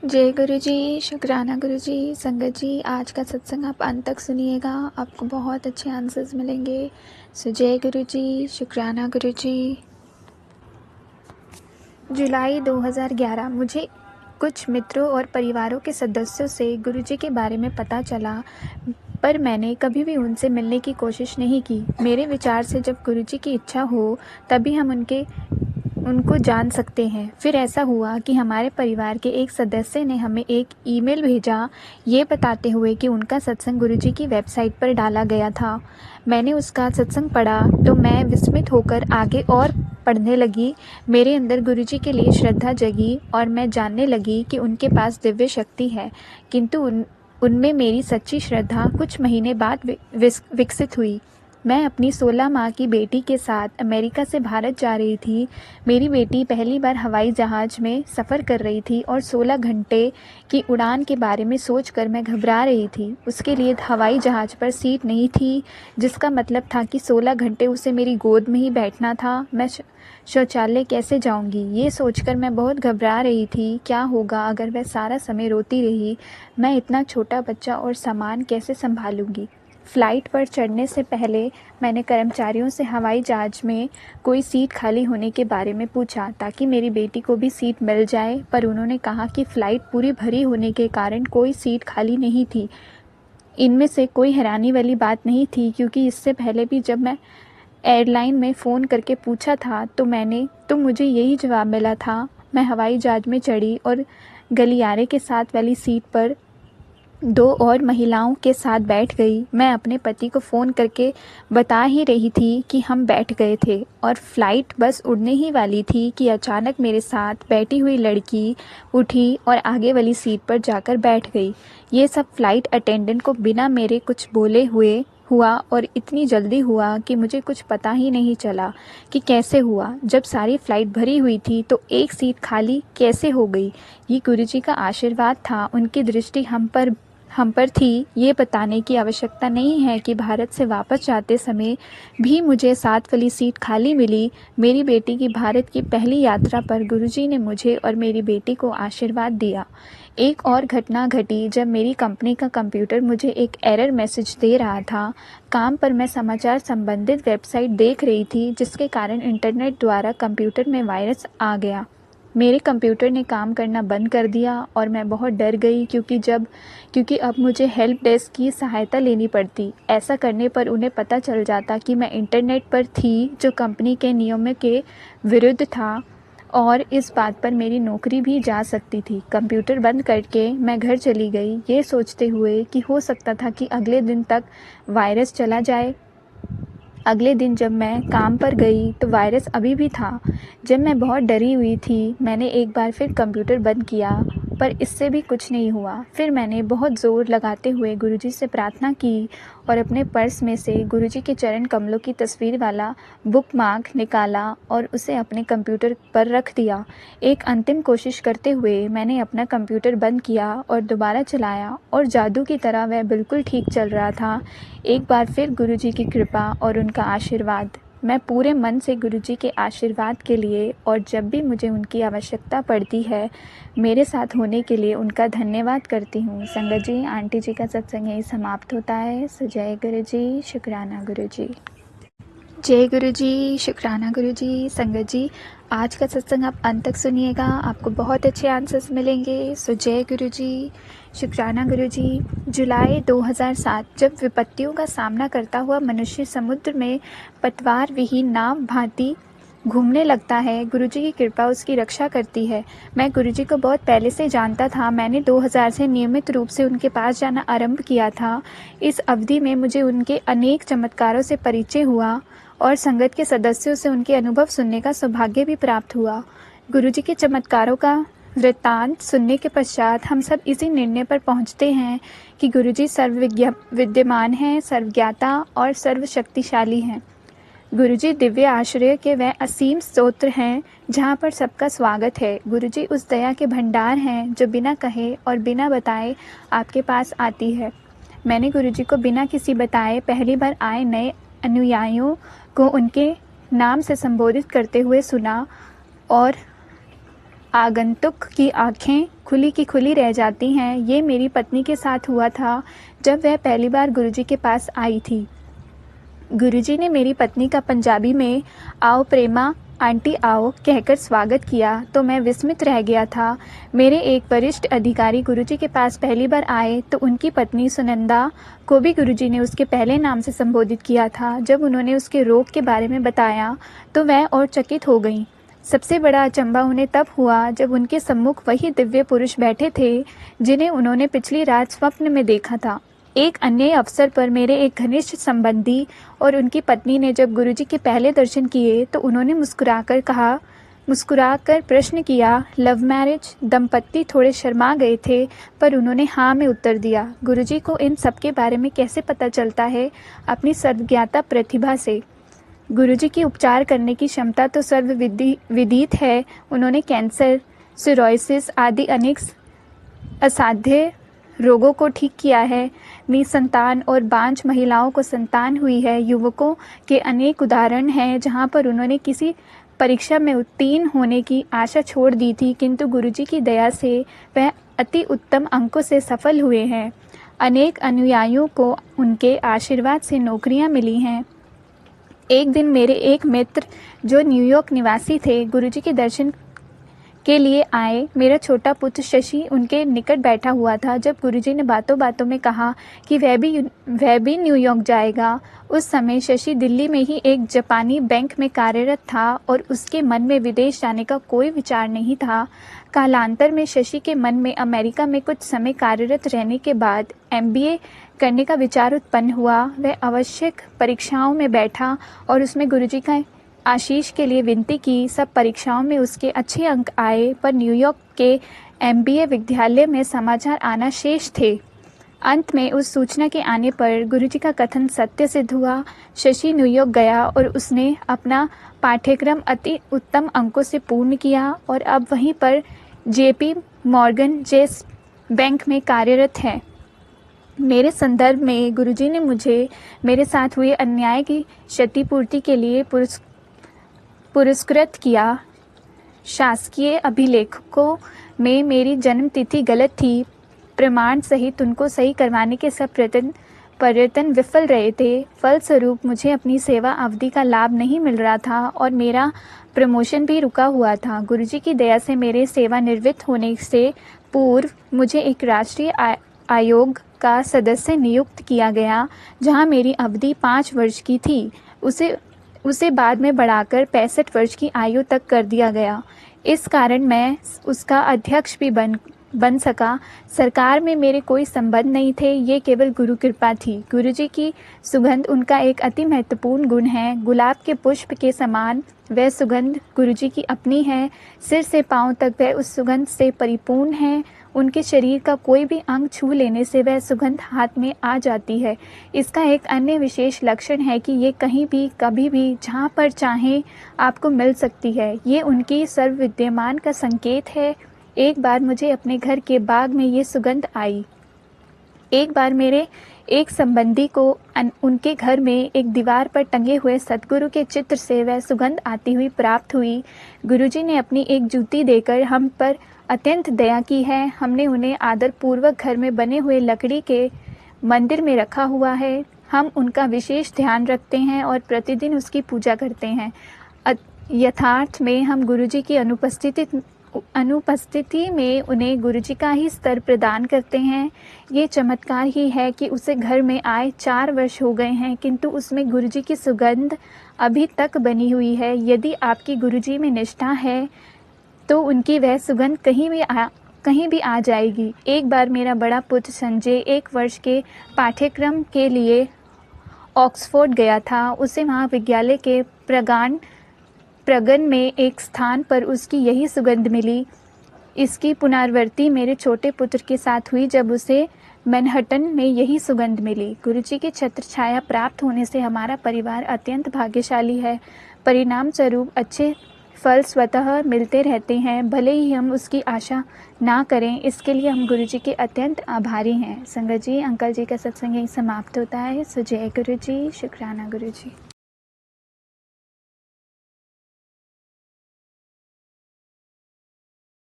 जय गुरु जी, शुक्राना गुरु जी। संगत जी, आज का सत्संग आप अंत तक सुनिएगा, आपको बहुत अच्छे आंसर्स मिलेंगे। सो जय गुरु जी, शुक्राना गुरु जी। जुलाई 2011 मुझे कुछ मित्रों और परिवारों के सदस्यों से गुरु जी के बारे में पता चला, पर मैंने कभी भी उनसे मिलने की कोशिश नहीं की। मेरे विचार से जब गुरु जी की इच्छा हो तभी हम उनको जान सकते हैं। फिर ऐसा हुआ कि हमारे परिवार के एक सदस्य ने हमें एक ईमेल भेजा, ये बताते हुए कि उनका सत्संग गुरुजी की वेबसाइट पर डाला गया था। मैंने उसका सत्संग पढ़ा तो मैं विस्मित होकर आगे और पढ़ने लगी। मेरे अंदर गुरुजी के लिए श्रद्धा जगी और मैं जानने लगी कि उनके पास दिव्य शक्ति है, किंतु उनमें मेरी सच्ची श्रद्धा कुछ महीने बाद विकसित हुई। मैं अपनी 16 माह की बेटी के साथ अमेरिका से भारत जा रही थी। मेरी बेटी पहली बार हवाई जहाज़ में सफ़र कर रही थी और 16 घंटे की उड़ान के बारे में सोचकर मैं घबरा रही थी। उसके लिए हवाई जहाज़ पर सीट नहीं थी, जिसका मतलब था कि 16 घंटे उसे मेरी गोद में ही बैठना था। मैं शौचालय कैसे जाऊंगी, ये सोचकर मैं बहुत घबरा रही थी। क्या होगा अगर वह सारा समय रोती रही? मैं इतना छोटा बच्चा और सामान कैसे संभालूंगी? फ़्लाइट पर चढ़ने से पहले मैंने कर्मचारियों से हवाई जहाज़ में कोई सीट खाली होने के बारे में पूछा ताकि मेरी बेटी को भी सीट मिल जाए, पर उन्होंने कहा कि फ़्लाइट पूरी भरी होने के कारण कोई सीट खाली नहीं थी। इनमें से कोई हैरानी वाली बात नहीं थी, क्योंकि इससे पहले भी जब मैं एयरलाइन में फ़ोन करके पूछा था तो मुझे यही जवाब मिला था। मैं हवाई जहाज़ में चढ़ी और गलियारे के साथ वाली सीट पर 2 और महिलाओं के साथ बैठ गई। मैं अपने पति को फ़ोन करके बता ही रही थी कि हम बैठ गए थे और फ़्लाइट बस उड़ने ही वाली थी कि अचानक मेरे साथ बैठी हुई लड़की उठी और आगे वाली सीट पर जाकर बैठ गई। ये सब फ़्लाइट अटेंडेंट को बिना मेरे कुछ बोले हुआ और इतनी जल्दी हुआ कि मुझे कुछ पता ही नहीं चला कि कैसे हुआ। जब सारी फ़्लाइट भरी हुई थी तो एक सीट खाली कैसे हो गई? ये गुरुजी का आशीर्वाद था। उनकी दृष्टि हम पर थी। ये बताने की आवश्यकता नहीं है कि भारत से वापस जाते समय भी मुझे साथ वाली सीट खाली मिली। मेरी बेटी की भारत की पहली यात्रा पर गुरुजी ने मुझे और मेरी बेटी को आशीर्वाद दिया। एक और घटना घटी जब मेरी कंपनी का कंप्यूटर मुझे एक एरर मैसेज दे रहा था। काम पर मैं समाचार संबंधित वेबसाइट देख रही थी, जिसके कारण इंटरनेट द्वारा कंप्यूटर में वायरस आ गया। मेरे कंप्यूटर ने काम करना बंद कर दिया और मैं बहुत डर गई, क्योंकि अब मुझे हेल्प डेस्क की सहायता लेनी पड़ती। ऐसा करने पर उन्हें पता चल जाता कि मैं इंटरनेट पर थी, जो कंपनी के नियमों के विरुद्ध था, और इस बात पर मेरी नौकरी भी जा सकती थी। कंप्यूटर बंद करके मैं घर चली गई, ये सोचते हुए कि हो सकता था कि अगले दिन तक वायरस चला जाए। अगले दिन जब मैं काम पर गई तो वायरस अभी भी था। जब मैं बहुत डरी हुई थी, मैंने एक बार फिर कंप्यूटर बंद किया, पर इससे भी कुछ नहीं हुआ। फिर मैंने बहुत ज़ोर लगाते हुए गुरुजी से प्रार्थना की और अपने पर्स में से गुरुजी के चरण कमलों की तस्वीर वाला बुकमार्क निकाला और उसे अपने कंप्यूटर पर रख दिया। एक अंतिम कोशिश करते हुए मैंने अपना कंप्यूटर बंद किया और दोबारा चलाया, और जादू की तरह वह बिल्कुल ठीक चल रहा था। एक बार फिर गुरुजी की कृपा और उनका आशीर्वाद। मैं पूरे मन से गुरुजी के आशीर्वाद के लिए और जब भी मुझे उनकी आवश्यकता पड़ती है, मेरे साथ होने के लिए उनका धन्यवाद करती हूँ। संगत जी, आंटी जी का सत्संग यही समाप्त होता है। सो जय गुरु जी, शुक्राना गुरु जी। जय गुरु जी, शुक्राना गुरु जी। संगत जी, आज का सत्संग आप अंत तक सुनिएगा, आपको बहुत अच्छे आंसर्स मिलेंगे। सो जय गुरु जी, शुक्राना गुरु जी। जुलाई 2007 जब विपत्तियों का सामना करता हुआ मनुष्य समुद्र में पतवार विहीन नाव भांति घूमने लगता है, गुरुजी की कृपा उसकी रक्षा करती है। मैं गुरुजी को बहुत पहले से जानता था। मैंने 2000 से नियमित रूप से उनके पास जाना आरंभ किया था। इस अवधि में मुझे उनके अनेक चमत्कारों से परिचय हुआ और संगत के सदस्यों से उनके अनुभव सुनने का सौभाग्य भी प्राप्त हुआ। गुरुजी के चमत्कारों का वृत्तांत सुनने के पश्चात हम सब इसी निर्णय पर पहुंचते हैं कि गुरुजी विद्यमान हैं, सर्वज्ञाता और सर्वशक्तिशाली हैं। गुरुजी दिव्य आश्रय के वह असीम स्तोत्र हैं जहाँ पर सबका स्वागत है। गुरुजी उस दया के भंडार हैं जो बिना कहे और बिना बताए आपके पास आती है। मैंने गुरुजी को बिना किसी बताए पहली बार आए नए अनुयायियों को उनके नाम से संबोधित करते हुए सुना और आगंतुक की आंखें खुली की खुली रह जाती हैं। ये मेरी पत्नी के साथ हुआ था जब वह पहली बार गुरुजी के पास आई थी। गुरुजी ने मेरी पत्नी का पंजाबी में आओ प्रेमा आंटी आओ कहकर स्वागत किया तो मैं विस्मित रह गया था। मेरे एक वरिष्ठ अधिकारी गुरुजी के पास पहली बार आए तो उनकी पत्नी सुनंदा को भी गुरुजी ने उसके पहले नाम से संबोधित किया था। जब उन्होंने उसके रोग के बारे में बताया तो वह और चकित हो गई। सबसे बड़ा अचंभा उन्हें तब हुआ जब उनके सम्मुख वही दिव्य पुरुष बैठे थे जिन्हें उन्होंने पिछली रात स्वप्न में देखा था। एक अन्य अवसर पर मेरे एक घनिष्ठ संबंधी और उनकी पत्नी ने जब गुरुजी के पहले दर्शन किए तो उन्होंने मुस्कुराकर प्रश्न किया, लव मैरिज? दंपत्ति थोड़े शर्मा गए थे पर उन्होंने हाँ में उत्तर दिया। गुरुजी को इन सब के बारे में कैसे पता चलता है? अपनी सर्वज्ञाता प्रतिभा से। गुरुजी की उपचार करने की क्षमता तो सर्वविदित है। उन्होंने कैंसर, सिरोसिस आदि अनेक असाध्य रोगों को ठीक किया है। निसंतान और बांझ महिलाओं को संतान हुई है। युवकों के अनेक उदाहरण हैं जहां पर उन्होंने किसी परीक्षा में उत्तीर्ण होने की आशा छोड़ दी थी किंतु गुरुजी की दया से वह अति उत्तम अंकों से सफल हुए हैं। अनेक अनुयायियों को उनके आशीर्वाद से नौकरियां मिली हैं। एक दिन मेरे एक मित्र जो न्यूयॉर्क निवासी थे गुरुजी के दर्शन के लिए आए। मेरा छोटा पुत्र शशि उनके निकट बैठा हुआ था। जब गुरुजी ने बातों बातों में कहा कि वह भी न्यूयॉर्क जाएगा, उस समय शशि दिल्ली में ही एक जापानी बैंक में कार्यरत था और उसके मन में विदेश जाने का कोई विचार नहीं था। कालांतर में शशि के मन में अमेरिका में कुछ समय कार्यरत रहने के बाद MBA करने का विचार उत्पन्न हुआ। वह आवश्यक परीक्षाओं में बैठा और उसमें गुरुजी का आशीष के लिए विनती की। सब परीक्षाओं में उसके अच्छे अंक आए पर न्यूयॉर्क के MBA विद्यालय में समाचार आना शेष थे। अंत में उस सूचना के आने पर गुरुजी का कथन सत्य सिद्ध हुआ। शशि न्यूयॉर्क गया और उसने अपना पाठ्यक्रम अति उत्तम अंकों से पूर्ण किया और अब वहीं पर JP मॉर्गन चेस बैंक में कार्यरत है। मेरे संदर्भ में गुरुजी ने मुझे मेरे साथ हुए अन्याय की क्षतिपूर्ति के लिए पुरस्कृत किया। शासकीय अभिलेखों में मेरी जन्म तिथि गलत थी। प्रमाण सहित उनको सही करवाने के सब प्रयत्न विफल रहे थे। फलस्वरूप मुझे अपनी सेवा अवधि का लाभ नहीं मिल रहा था और मेरा प्रमोशन भी रुका हुआ था। गुरुजी की दया से मेरे सेवानिवृत्त होने से पूर्व मुझे एक राष्ट्रीय आयोग का सदस्य नियुक्त किया गया जहां मेरी अवधि 5 वर्ष की थी। उसे बाद में बढ़ाकर 65 वर्ष की आयु तक कर दिया गया। इस कारण मैं उसका अध्यक्ष भी बन सका। सरकार में मेरे कोई संबंध नहीं थे, ये केवल गुरु कृपा थी। गुरुजी की सुगंध उनका एक अति महत्वपूर्ण गुण है। गुलाब के पुष्प के समान वह सुगंध गुरुजी की अपनी है। सिर से पांव तक वह उस सुगंध से परिपूर्ण है। उनके शरीर का कोई भी अंग छू लेने से वह सुगंध हाथ में आ जाती है। इसका एक अन्य विशेष लक्षण है कि ये कहीं भी कभी भी जहाँ पर चाहें आपको मिल सकती है। ये उनकी सर्वविद्यमान का संकेत है। एक बार मुझे अपने घर के बाग में ये सुगंध आई। एक बार मेरे एक संबंधी को उनके घर में एक दीवार पर टंगे हुए सतगुरु के चित्र से वह सुगंध आती हुई प्राप्त हुई। गुरुजी ने अपनी एक जूती देकर हम पर अत्यंत दया की है। हमने उन्हें आदरपूर्वक घर में बने हुए लकड़ी के मंदिर में रखा हुआ है। हम उनका विशेष ध्यान रखते हैं और प्रतिदिन उसकी पूजा करते हैं। यथार्थ में हम गुरुजी की अनुपस्थिति में उन्हें गुरुजी का ही स्तर प्रदान करते हैं। ये चमत्कार ही है कि उसे घर में आए 4 वर्ष हो गए हैं किंतु उसमें गुरुजी की सुगंध अभी तक बनी हुई है। यदि आपकी गुरुजी में निष्ठा है तो उनकी वह सुगंध कहीं भी आ जाएगी। एक बार मेरा बड़ा पुत्र संजय 1 वर्ष के पाठ्यक्रम के लिए ऑक्सफोर्ड गया था। उसे वहाँ विद्यालय के प्रगण में एक स्थान पर उसकी यही सुगंध मिली। इसकी पुनरावृत्ति मेरे छोटे पुत्र के साथ हुई जब उसे मैनहट्टन में यही सुगंध मिली। गुरुजी की छत्र छाया प्राप्त होने से हमारा परिवार अत्यंत भाग्यशाली है। परिणाम स्वरूप अच्छे फल स्वतः मिलते रहते हैं, भले ही हम उसकी आशा ना करें। इसके लिए हम गुरुजी के अत्यंत आभारी हैं। संगत जी, अंकल जी का सत्संग यहीं समाप्त होता है। सो जय गुरुजी, शुक्राना गुरुजी।